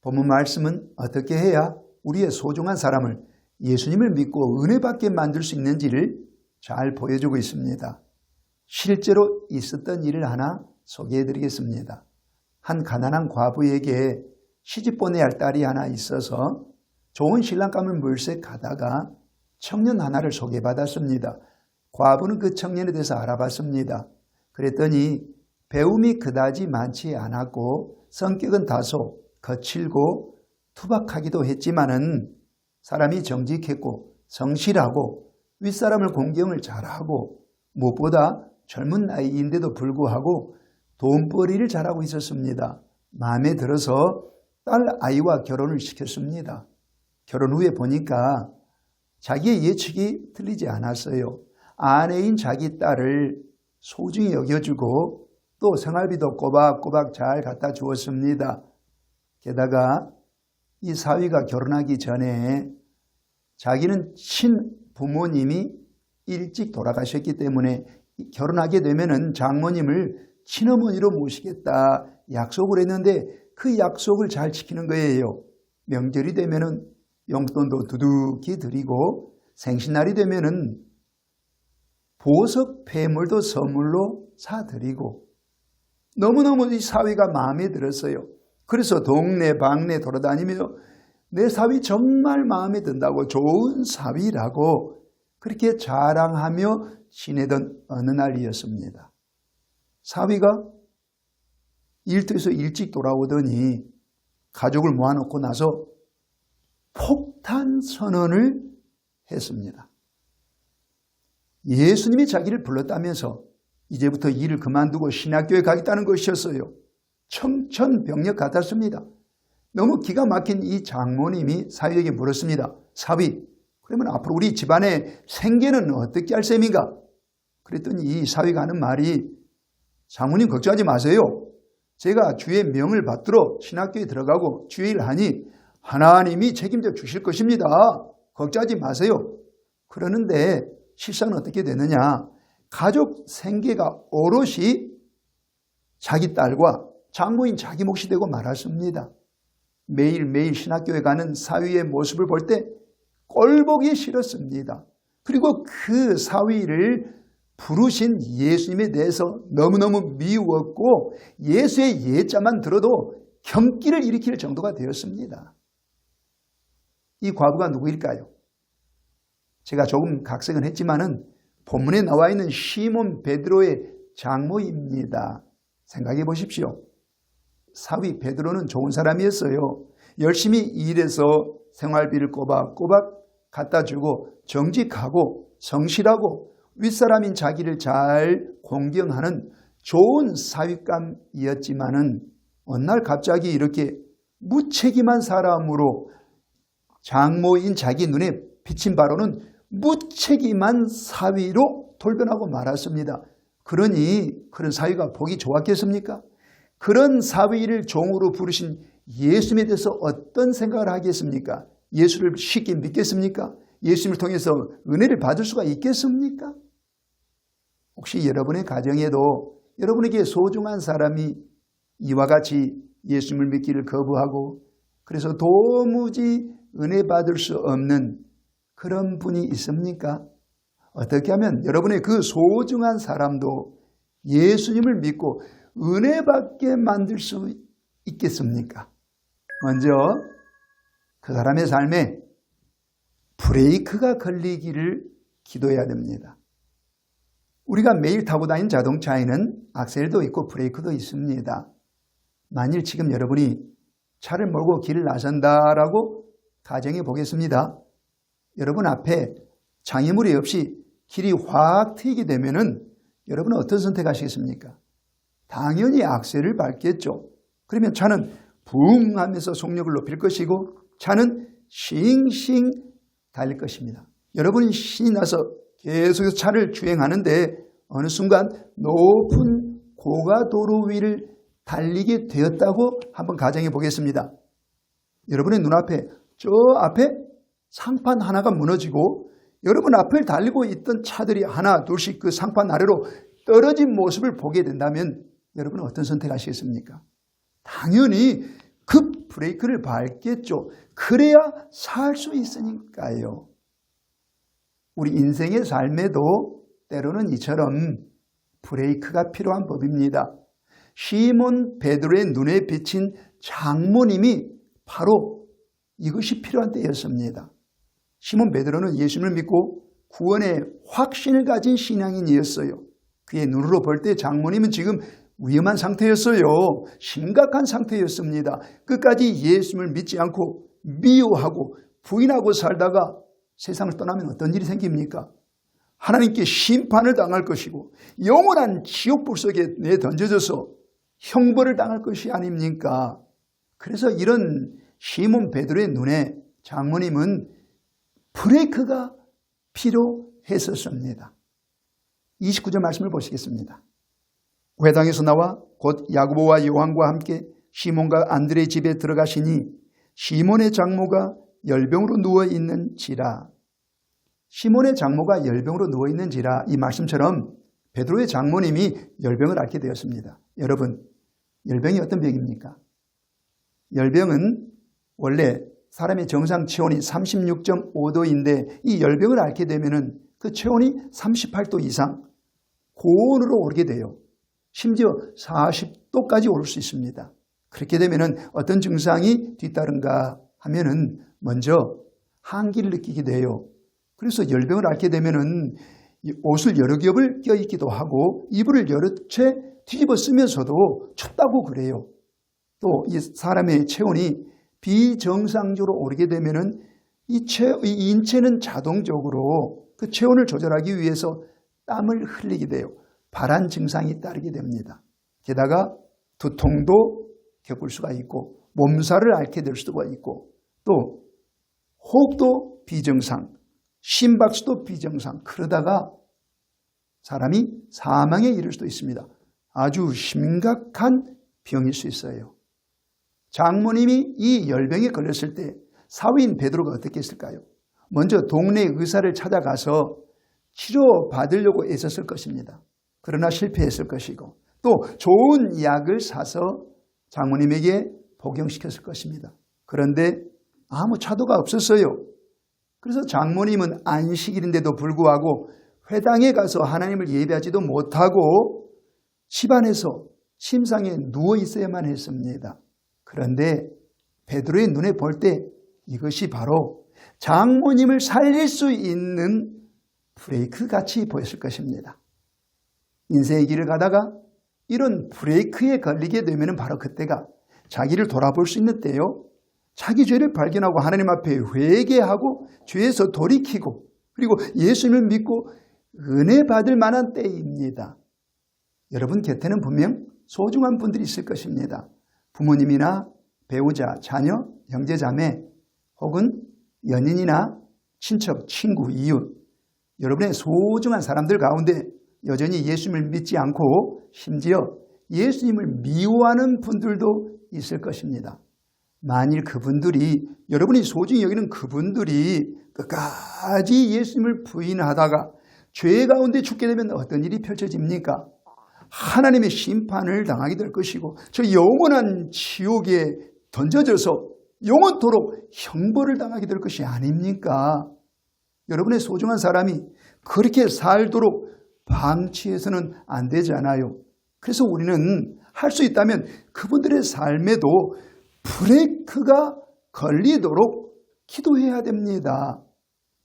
본문 말씀은 어떻게 해야 우리의 소중한 사람을 예수님을 믿고 은혜 받게 만들 수 있는지를 잘 보여주고 있습니다. 실제로 있었던 일을 하나 소개해 드리겠습니다. 한 가난한 과부에게 시집 보내야 할 딸이 하나 있어서 좋은 신랑감을 물색하다가 청년 하나를 소개받았습니다. 과부는 그 청년에 대해서 알아봤습니다. 그랬더니 배움이 그다지 많지 않았고 성격은 다소 거칠고 투박하기도 했지만은 사람이 정직했고 성실하고 윗사람을 공경을 잘하고 무엇보다 젊은 나이인데도 불구하고 돈벌이를 잘하고 있었습니다. 마음에 들어서 딸 아이와 결혼을 시켰습니다. 결혼 후에 보니까 자기의 예측이 틀리지 않았어요. 아내인 자기 딸을 소중히 여겨주고 또 생활비도 꼬박꼬박 잘 갖다 주었습니다. 게다가 이 사위가 결혼하기 전에 자기는 친부모님이 일찍 돌아가셨기 때문에 결혼하게 되면은 장모님을 친어머니로 모시겠다 약속을 했는데 그 약속을 잘 지키는 거예요. 명절이 되면은 용돈도 두둑히 드리고 생신날이 되면은 보석 폐물도 선물로 사드리고 너무너무 이 사위가 마음에 들었어요. 그래서 동네 방네 돌아다니며 내 사위 정말 마음에 든다고 좋은 사위라고 그렇게 자랑하며 지내던 어느 날이었습니다. 사위가 일터에서 일찍 돌아오더니 가족을 모아놓고 나서 폭탄 선언을 했습니다. 예수님이 자기를 불렀다면서 이제부터 일을 그만두고 신학교에 가겠다는 것이었어요. 청천벽력 같았습니다. 너무 기가 막힌 이 장모님이 사위에게 물었습니다. 사위, 그러면 앞으로 우리 집안의 생계는 어떻게 할 셈인가? 그랬더니 이 사위가 하는 말이 장모님 걱정하지 마세요. 제가 주의 명을 받들어 신학교에 들어가고 주의 일을 하니 하나님이 책임져 주실 것입니다. 걱정하지 마세요. 그러는데 실상은 어떻게 되느냐? 가족 생계가 오롯이 자기 딸과 장모인 자기 몫이 되고 말았습니다. 매일매일 신학교에 가는 사위의 모습을 볼 때 꼴보기 싫었습니다. 그리고 그 사위를 부르신 예수님에 대해서 너무너무 미웠고 예수의 예자만 들어도 경기를 일으킬 정도가 되었습니다. 이 과부가 누구일까요? 제가 조금 각색은 했지만은 본문에 나와 있는 시몬 베드로의 장모입니다. 생각해 보십시오. 사위 베드로는 좋은 사람이었어요. 열심히 일해서 생활비를 꼬박꼬박 갖다 주고 정직하고 성실하고 윗사람인 자기를 잘 공경하는 좋은 사윗감이었지만은 어느 날 갑자기 이렇게 무책임한 사람으로 장모인 자기 눈에 비친 바로는 무책임한 사위로 돌변하고 말았습니다. 그러니 그런 사위가 보기 좋았겠습니까? 그런 사위를 종으로 부르신 예수님에 대해서 어떤 생각을 하겠습니까? 예수를 쉽게 믿겠습니까? 예수님을 통해서 은혜를 받을 수가 있겠습니까? 혹시 여러분의 가정에도 여러분에게 소중한 사람이 이와 같이 예수님을 믿기를 거부하고 그래서 도무지 은혜 받을 수 없는 그런 분이 있습니까? 어떻게 하면 여러분의 그 소중한 사람도 예수님을 믿고 은혜 받게 만들 수 있겠습니까? 먼저 그 사람의 삶에 브레이크가 걸리기를 기도해야 됩니다. 우리가 매일 타고 다니는 자동차에는 악셀도 있고 브레이크도 있습니다. 만일 지금 여러분이 차를 몰고 길을 나선다라고 가정해 보겠습니다. 여러분 앞에 장애물이 없이 길이 확 트이게 되면은 여러분은 어떤 선택하시겠습니까? 당연히 악셀을 밟겠죠. 그러면 차는 붕 하면서 속력을 높일 것이고 차는 싱싱 달릴 것입니다. 여러분이 신이 나서 계속해서 차를 주행하는데 어느 순간 높은 고가도로 위를 달리게 되었다고 한번 가정해 보겠습니다. 여러분의 눈앞에 저 앞에 상판 하나가 무너지고 여러분 앞을 달리고 있던 차들이 하나 둘씩 그 상판 아래로 떨어진 모습을 보게 된다면 여러분은 어떤 선택하시겠습니까? 당연히 급 브레이크를 밟겠죠. 그래야 살 수 있으니까요. 우리 인생의 삶에도 때로는 이처럼 브레이크가 필요한 법입니다. 시몬 베드로의 눈에 비친 장모님이 바로 이것이 필요한 때였습니다. 시몬 베드로는 예수님을 믿고 구원의 확신을 가진 신앙인이었어요. 그의 눈으로 볼 때 장모님은 지금 위험한 상태였어요. 심각한 상태였습니다. 끝까지 예수님을 믿지 않고 미워하고 부인하고 살다가 세상을 떠나면 어떤 일이 생깁니까? 하나님께 심판을 당할 것이고 영원한 지옥불 속에 내던져져서 형벌을 당할 것이 아닙니까? 그래서 이런 시몬 베드로의 눈에 장모님은 브레이크가 필요했었습니다. 29절 말씀을 보시겠습니다. 회당에서 나와 곧 야고보와 요한과 함께 시몬과 안드레의 집에 들어가시니 시몬의 장모가 열병으로 누워있는지라. 시몬의 장모가 열병으로 누워있는지라, 이 말씀처럼 베드로의 장모님이 열병을 앓게 되었습니다. 여러분, 열병이 어떤 병입니까? 열병은 원래 사람의 정상 체온이 36.5도인데 이 열병을 앓게 되면 그 체온이 38도 이상 고온으로 오르게 돼요. 심지어 40도까지 오를 수 있습니다. 그렇게 되면 어떤 증상이 뒤따른가 하면은 먼저 한기를 느끼게 돼요. 그래서 열병을 앓게 되면은 옷을 여러 겹을 껴입기도 하고 이불을 여러 채 뒤집어 쓰면서도 춥다고 그래요. 또 이 사람의 체온이 비정상적으로 오르게 되면은 이 인체는 자동적으로 그 체온을 조절하기 위해서 땀을 흘리게 돼요. 발한 증상이 따르게 됩니다. 게다가 두통도 겪을 수가 있고 몸살을 앓게 될 수가 있고 또 호흡도 비정상, 심박수도 비정상, 그러다가 사람이 사망에 이를 수도 있습니다. 아주 심각한 병일 수 있어요. 장모님이 이 열병에 걸렸을 때 사위인 베드로가 어떻게 했을까요? 먼저 동네 의사를 찾아가서 치료받으려고 애썼을 것입니다. 그러나 실패했을 것이고 또 좋은 약을 사서 장모님에게 복용시켰을 것입니다. 그런데 아무 차도가 없었어요. 그래서 장모님은 안식일인데도 불구하고 회당에 가서 하나님을 예배하지도 못하고 집안에서 침상에 누워 있어야만 했습니다. 그런데 베드로의 눈에 볼 때 이것이 바로 장모님을 살릴 수 있는 브레이크 같이 보였을 것입니다. 인생의 길을 가다가 이런 브레이크에 걸리게 되면 바로 그때가 자기를 돌아볼 수 있는 때요. 자기 죄를 발견하고 하나님 앞에 회개하고 죄에서 돌이키고 그리고 예수님을 믿고 은혜 받을 만한 때입니다. 여러분 곁에는 분명 소중한 분들이 있을 것입니다. 부모님이나 배우자, 자녀, 형제자매 혹은 연인이나 친척, 친구, 이웃, 여러분의 소중한 사람들 가운데 여전히 예수님을 믿지 않고 심지어 예수님을 미워하는 분들도 있을 것입니다. 만일 그분들이, 여러분이 소중히 여기는 그분들이 끝까지 예수님을 부인하다가 죄 가운데 죽게 되면 어떤 일이 펼쳐집니까? 하나님의 심판을 당하게 될 것이고 저 영원한 지옥에 던져져서 영원토록 형벌을 당하게 될 것이 아닙니까? 여러분의 소중한 사람이 그렇게 살도록 방치해서는 안 되잖아요. 그래서 우리는 할 수 있다면 그분들의 삶에도 브레이크가 걸리도록 기도해야 됩니다.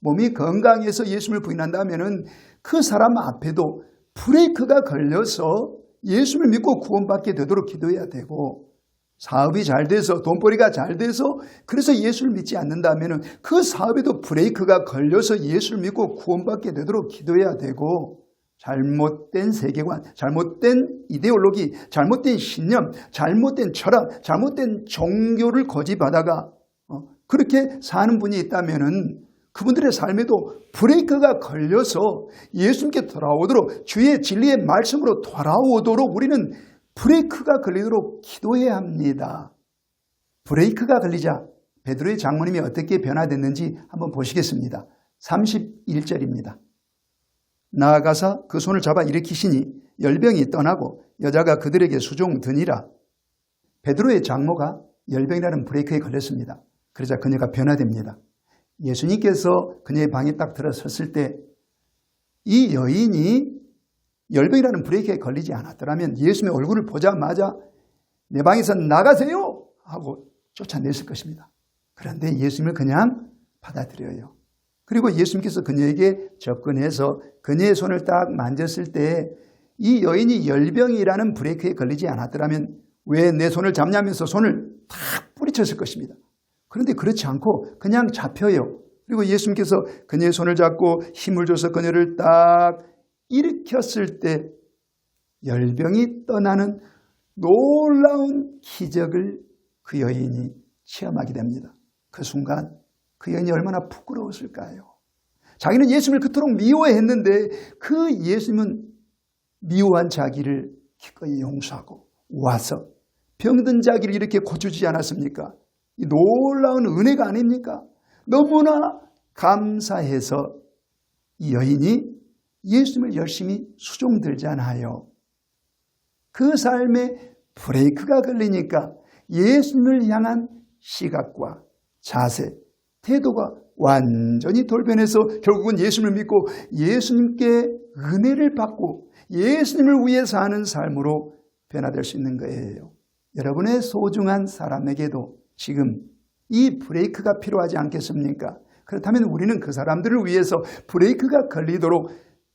몸이 건강해서 예수님을 부인한다면 그 사람 앞에도 브레이크가 걸려서 예수를 믿고 구원받게 되도록 기도해야 되고 사업이 잘 돼서 돈벌이가 잘 돼서 그래서 예수를 믿지 않는다면 그 사업에도 브레이크가 걸려서 예수를 믿고 구원받게 되도록 기도해야 되고 잘못된 세계관, 잘못된 이데올로기, 잘못된 신념, 잘못된 철학, 잘못된 종교를 고집하다가 그렇게 사는 분이 있다면 그분들의 삶에도 브레이크가 걸려서 예수님께 돌아오도록 주의 진리의 말씀으로 돌아오도록 우리는 브레이크가 걸리도록 기도해야 합니다. 브레이크가 걸리자 베드로의 장모님이 어떻게 변화됐는지 한번 보시겠습니다. 31절입니다. 나아가사 그 손을 잡아 일으키시니 열병이 떠나고 여자가 그들에게 수종드니라. 베드로의 장모가 열병이라는 브레이크에 걸렸습니다. 그러자 그녀가 변화됩니다. 예수님께서 그녀의 방에 딱 들어섰을 때 이 여인이 열병이라는 브레이크에 걸리지 않았더라면 예수님의 얼굴을 보자마자 내 방에서 나가세요 하고 쫓아냈을 것입니다. 그런데 예수님을 그냥 받아들여요. 그리고 예수님께서 그녀에게 접근해서 그녀의 손을 딱 만졌을 때 이 여인이 열병이라는 브레이크에 걸리지 않았더라면 왜 내 손을 잡냐면서 손을 탁 뿌리쳤을 것입니다. 그런데 그렇지 않고 그냥 잡혀요. 그리고 예수님께서 그녀의 손을 잡고 힘을 줘서 그녀를 딱 일으켰을 때 열병이 떠나는 놀라운 기적을 그 여인이 체험하게 됩니다. 그 순간 그 여인이 얼마나 부끄러웠을까요? 자기는 예수님을 그토록 미워했는데 그 예수님은 미워한 자기를 기꺼이 용서하고 와서 병든 자기를 이렇게 고쳐주지 않았습니까? 이 놀라운 은혜가 아닙니까? 너무나 감사해서 이 여인이 예수님을 열심히 수종들잖아요. 그 삶에 브레이크가 걸리니까 예수님을 향한 시각과 자세, 태도가 완전히 돌변해서 결국은 예수님을 믿고 예수님께 은혜를 받고 예수님을 위해 사는 삶으로 변화될 수 있는 거예요. 여러분의 소중한 사람에게도 지금 이 브레이크가 필요하지 않겠습니까? 그렇다면 우리는 그 사람들을 위해서 브레이크가 걸리도록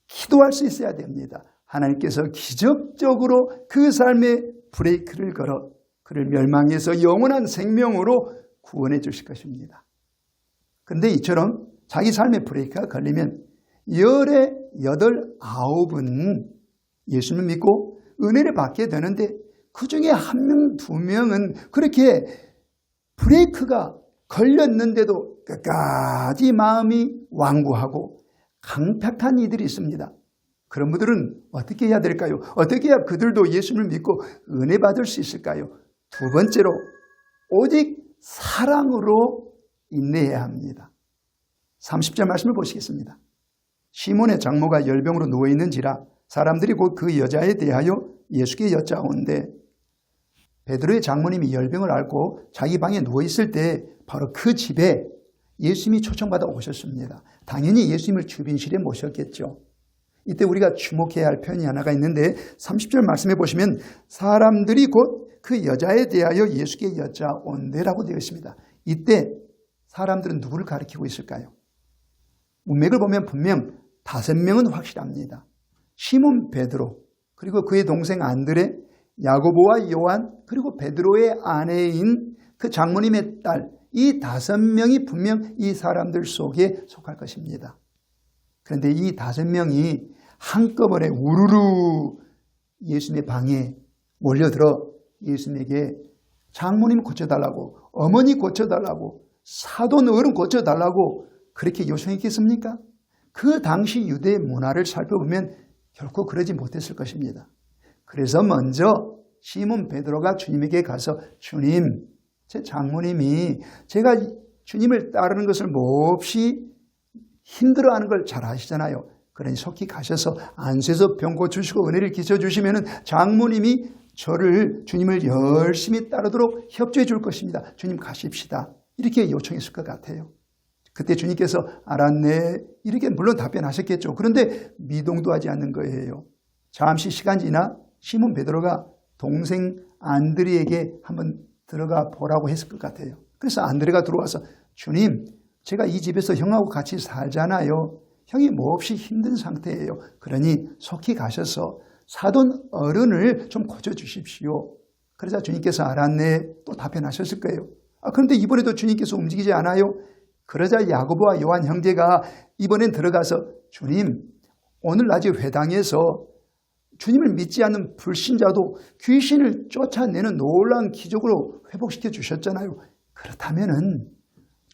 기도할 수 있어야 됩니다. 하나님께서 기적적으로 그 삶에 브레이크를 걸어 그를 멸망해서 영원한 생명으로 구원해 주실 것입니다. 그런데 이처럼 자기 삶에 브레이크가 걸리면 10에 8, 9은 예수님을 믿고 은혜를 받게 되는데 그 중에 1명, 2명은 그렇게 브레이크가 걸렸는데도 끝까지 마음이 완고하고 강팍한 이들이 있습니다. 그런 분들은 어떻게 해야 될까요? 어떻게 해야 그들도 예수님을 믿고 은혜 받을 수 있을까요? 두 번째로 오직 사랑으로 인내해야 합니다. 30절 말씀을 보시겠습니다. 시몬의 장모가 열병으로 누워있는지라 사람들이 곧 그 여자에 대하여 예수께 여짜온대 베드로의 장모님이 열병을 앓고 자기 방에 누워있을 때 바로 그 집에 예수님이 초청받아 오셨습니다. 당연히 예수님을 주빈실에 모셨겠죠. 이때 우리가 주목해야 할 표현이 하나가 있는데 30절 말씀해 보시면 사람들이 곧 그 여자에 대하여 예수께 여짜온대라고 되어 있습니다. 이때 사람들은 누구를 가리키고 있을까요? 문맥을 보면 분명 5명은 확실합니다. 시몬 베드로, 그리고 그의 동생 안드레, 야고보와 요한, 그리고 베드로의 아내인 그 장모님의 딸, 이 5명이 분명 이 사람들 속에 속할 것입니다. 그런데 이 5명이 한꺼번에 우르르 예수님의 방에 몰려들어 예수님에게 장모님 고쳐달라고, 어머니 고쳐달라고, 사돈 어른 고쳐달라고 그렇게 요청했겠습니까? 그 당시 유대 문화를 살펴보면 결코 그러지 못했을 것입니다. 그래서 먼저 시몬 베드로가 주님에게 가서 주님, 제 장모님이 제가 주님을 따르는 것을 몹시 힘들어하는 걸 잘 아시잖아요. 그러니 속히 가셔서 안수해서 병 고쳐주시고 은혜를 끼쳐주시면 장모님이 저를 주님을 열심히 따르도록 협조해 줄 것입니다. 주님 가십시다. 이렇게 요청했을 것 같아요. 그때 주님께서 알았네 이렇게 물론 답변하셨겠죠. 그런데 미동도 하지 않는 거예요. 잠시 시간 지나 시몬 베드로가 동생 안드레에게 한번 들어가 보라고 했을 것 같아요. 그래서 안드레가 들어와서 주님, 제가 이 집에서 형하고 같이 살잖아요. 형이 몹시 힘든 상태예요. 그러니 속히 가셔서 사돈 어른을 좀 고쳐주십시오. 그러자 주님께서 알았네 또 답변하셨을 거예요. 그런데 이번에도 주님께서 움직이지 않아요. 그러자 야고보와 요한 형제가 이번엔 들어가서 주님, 오늘 낮에 회당에서 주님을 믿지 않는 불신자도 귀신을 쫓아내는 놀라운 기적으로 회복시켜 주셨잖아요. 그렇다면은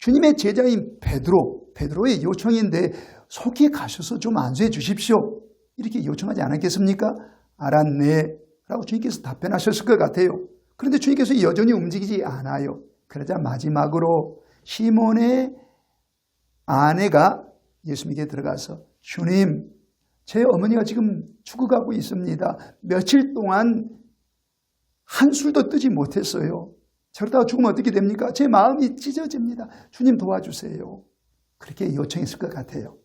주님의 제자인 베드로의 요청인데 속히 가셔서 좀 안수해 주십시오. 이렇게 요청하지 않았겠습니까? 알았네 라고 주님께서 답변하셨을 것 같아요. 그런데 주님께서 여전히 움직이지 않아요. 그러자 마지막으로 시몬의 아내가 예수님께 들어가서 주님, 제 어머니가 지금 죽어가고 있습니다. 며칠 동안 한술도 뜨지 못했어요. 저러다가 죽으면 어떻게 됩니까? 제 마음이 찢어집니다. 주님 도와주세요. 그렇게 요청했을 것 같아요.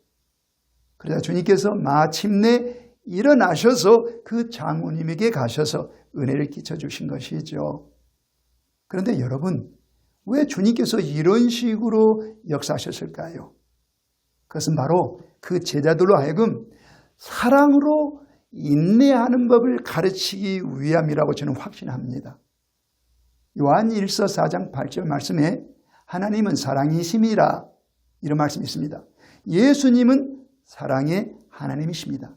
그러다 주님께서 마침내 일어나셔서 그 장모님에게 가셔서 은혜를 끼쳐주신 것이죠. 그런데 여러분, 왜 주님께서 이런 식으로 역사하셨을까요? 그것은 바로 그 제자들로 하여금 사랑으로 인내하는 법을 가르치기 위함이라고 저는 확신합니다. 요한 1서 4장 8절 말씀에 하나님은 사랑이심이라 이런 말씀이 있습니다. 예수님은 사랑의 하나님이십니다.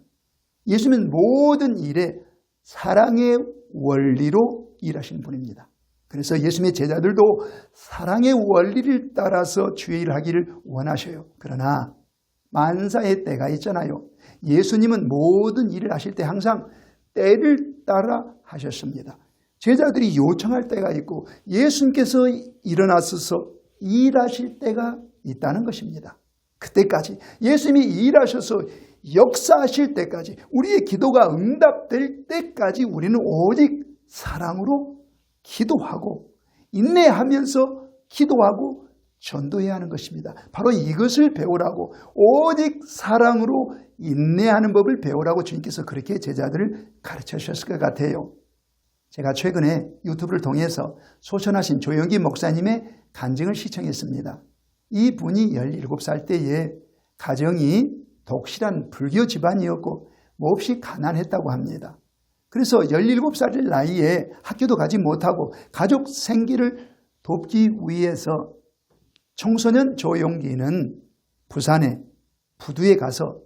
예수님은 모든 일에 사랑의 원리로 일하신 분입니다. 그래서 예수님의 제자들도 사랑의 원리를 따라서 주의 일을 하기를 원하셔요. 그러나 만사의 때가 있잖아요. 예수님은 모든 일을 하실 때 항상 때를 따라 하셨습니다. 제자들이 요청할 때가 있고 예수님께서 일어나셔서 일하실 때가 있다는 것입니다. 그때까지 예수님이 일하셔서 역사하실 때까지 우리의 기도가 응답될 때까지 우리는 오직 사랑으로 기도하고 인내하면서 기도하고 전도해야 하는 것입니다. 바로 이것을 배우라고 오직 사랑으로 인내하는 법을 배우라고 주님께서 그렇게 제자들을 가르쳐 주셨을 것 같아요. 제가 최근에 유튜브를 통해서 소천하신 조영기 목사님의 간증을 시청했습니다. 이 분이 17살 때에 가정이 독실한 불교 집안이었고 몹시 가난했다고 합니다. 그래서 17살 나이에 학교도 가지 못하고 가족 생계를 돕기 위해서 청소년 조용기는 부산에 부두에 가서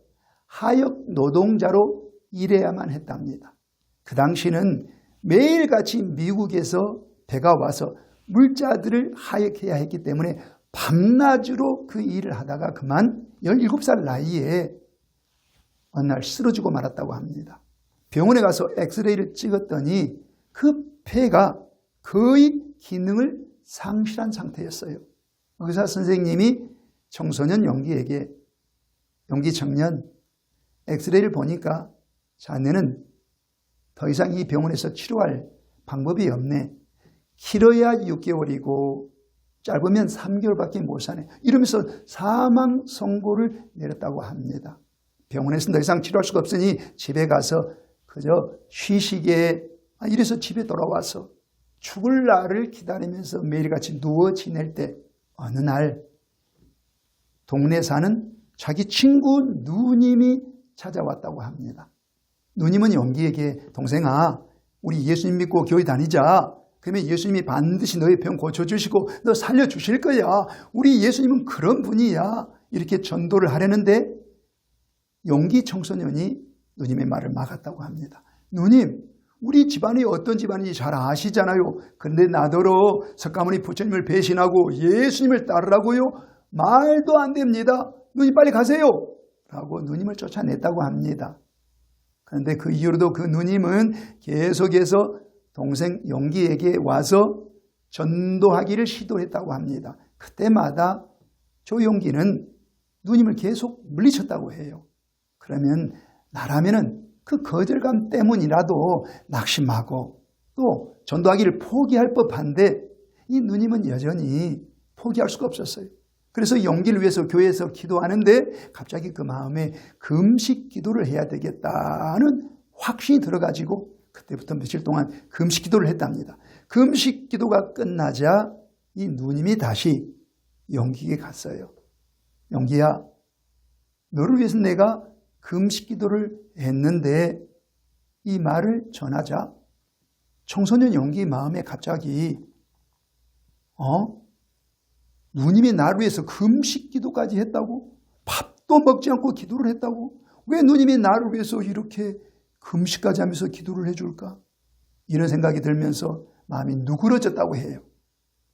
하역 노동자로 일해야만 했답니다. 그 당시는 매일같이 미국에서 배가 와서 물자들을 하역해야 했기 때문에 밤낮으로 그 일을 하다가 그만 17살 나이에 어느 날 쓰러지고 말았다고 합니다. 병원에 가서 엑스레이를 찍었더니 그 폐가 거의 기능을 상실한 상태였어요. 의사 선생님이 청소년 용기에게 용기 청년 엑스레이를 보니까 자네는 더 이상 이 병원에서 치료할 방법이 없네. 길어야 6개월이고 짧으면 3개월밖에 못 사네. 이러면서 사망 선고를 내렸다고 합니다. 병원에서는 더 이상 치료할 수가 없으니 집에 가서 그저 쉬시게 이래서 집에 돌아와서 죽을 날을 기다리면서 매일같이 누워 지낼 때 어느 날 동네 사는 자기 친구 누님이 찾아왔다고 합니다. 누님은 용기에게 동생아 우리 예수님 믿고 교회 다니자. 그러면 예수님이 반드시 너의 병 고쳐주시고 너 살려주실 거야. 우리 예수님은 그런 분이야. 이렇게 전도를 하려는데 용기 청소년이 누님의 말을 막았다고 합니다. 누님 우리 집안이 어떤 집안인지 잘 아시잖아요. 그런데 나더러 석가모니 부처님을 배신하고 예수님을 따르라고요? 말도 안 됩니다. 누님 빨리 가세요. 라고 누님을 쫓아냈다고 합니다. 그런데 그 이후로도 그 누님은 계속해서 동생 용기에게 와서 전도하기를 시도했다고 합니다. 그때마다 조용기는 누님을 계속 물리쳤다고 해요. 그러면 나라면은 그 거절감 때문이라도 낙심하고 또 전도하기를 포기할 법한데 이 누님은 여전히 포기할 수가 없었어요. 그래서 용기를 위해서 교회에서 기도하는데 갑자기 그 마음에 금식 기도를 해야 되겠다는 확신이 들어가지고 그때부터 며칠 동안 금식 기도를 했답니다. 금식 기도가 끝나자 이 누님이 다시 용기에게 갔어요. 용기야, 너를 위해서 내가 금식 기도를 했는데 이 말을 전하자 청소년 용기 마음에 갑자기 누님이 나를 위해서 금식 기도까지 했다고? 밥도 먹지 않고 기도를 했다고? 왜 누님이 나를 위해서 이렇게 금식까지 하면서 기도를 해줄까? 이런 생각이 들면서 마음이 누그러졌다고 해요.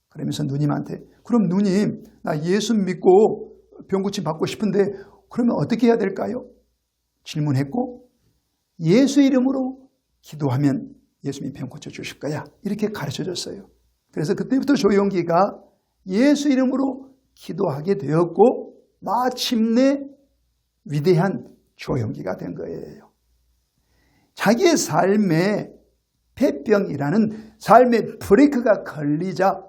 그러면서 누님한테 그럼 누님 나 예수 믿고 병고침 받고 싶은데 그러면 어떻게 해야 될까요? 질문했고 예수 이름으로 기도하면 예수님이 병 고쳐주실 거야. 이렇게 가르쳐줬어요. 그래서 그때부터 조용기가 예수 이름으로 기도하게 되었고 마침내 위대한 조용기가 된 거예요. 자기의 삶에 폐병이라는 삶의 브레이크가 걸리자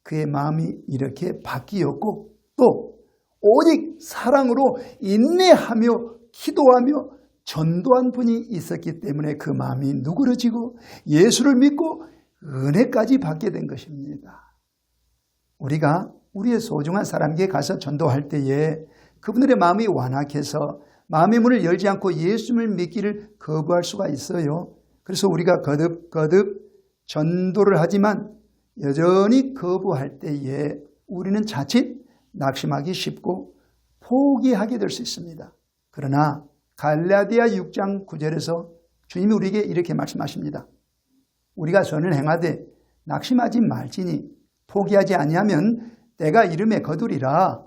그의 마음이 이렇게 바뀌었고 또 오직 사랑으로 인내하며 기도하며 전도한 분이 있었기 때문에 그 마음이 누그러지고 예수를 믿고 은혜까지 받게 된 것입니다. 우리가 우리의 소중한 사람에게 가서 전도할 때에 그분들의 마음이 완악해서 마음의 문을 열지 않고 예수를 믿기를 거부할 수가 있어요. 그래서 우리가 거듭 전도를 하지만 여전히 거부할 때에 우리는 자칫 낙심하기 쉽고 포기하게 될 수 있습니다. 그러나 갈라디아 6장 9절에서 주님이 우리에게 이렇게 말씀하십니다. 우리가 선을 행하되 낙심하지 말지니 포기하지 아니하면 때가 이름에 거두리라.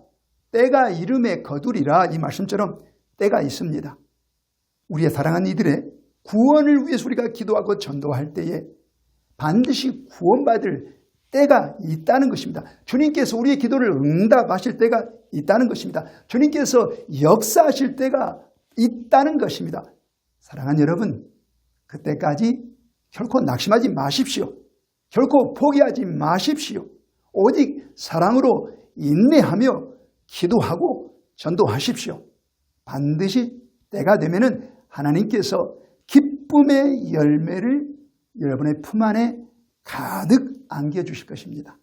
때가 이름에 거두리라. 이 말씀처럼 때가 있습니다. 우리의 사랑하는 이들의 구원을 위해서 우리가 기도하고 전도할 때에 반드시 구원받을 때가 있다는 것입니다. 주님께서 우리의 기도를 응답하실 때가 있다는 것입니다. 주님께서 역사하실 때가 있다는 것입니다. 사랑하는 여러분, 그때까지 결코 낙심하지 마십시오. 결코 포기하지 마십시오. 오직 사랑으로 인내하며 기도하고 전도하십시오. 반드시 때가 되면은 하나님께서 기쁨의 열매를 여러분의 품 안에 가득 안겨주실 것입니다.